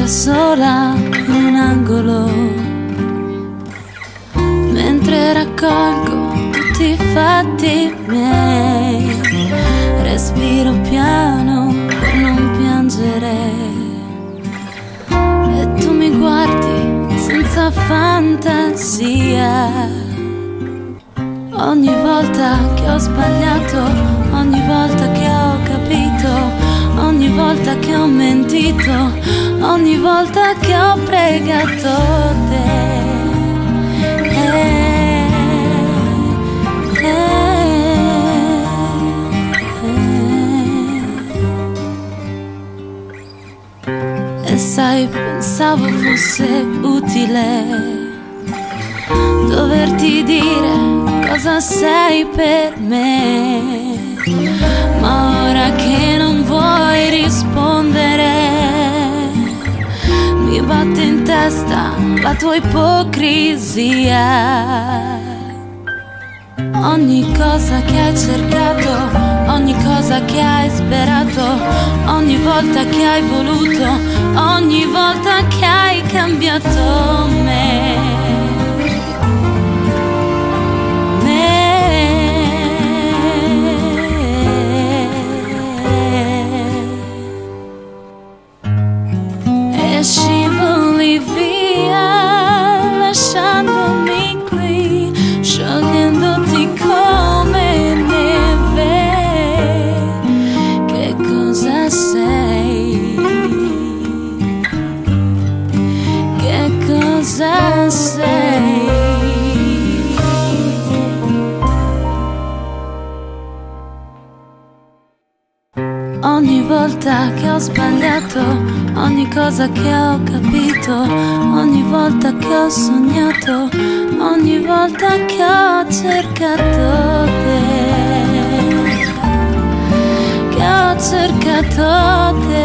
da sola in un angolo, mentre raccolgo tutti i fatti miei. Respiro piano per non piangere e tu mi guardi senza fantasia. Ogni volta che ho sbagliato, ogni volta che ho capito, ogni volta che ho mentito, ogni volta che ho pregato te. E sai, pensavo fosse utile doverti dire cosa sei per me, ma ora che non vuoi rispondere mi batte in testa la tua ipocrisia. Ogni cosa che hai cercato, ogni cosa che hai sperato, ogni volta che hai voluto, ogni volta che hai cambiato me. E scivoli via lasciandomi qui, sciogliendoti come neve. Che cosa sei? Che cosa sei? Ogni volta che ho sbagliato, ogni cosa che ho capito, ogni volta che ho sognato, ogni volta che ho cercato te, che ho cercato te.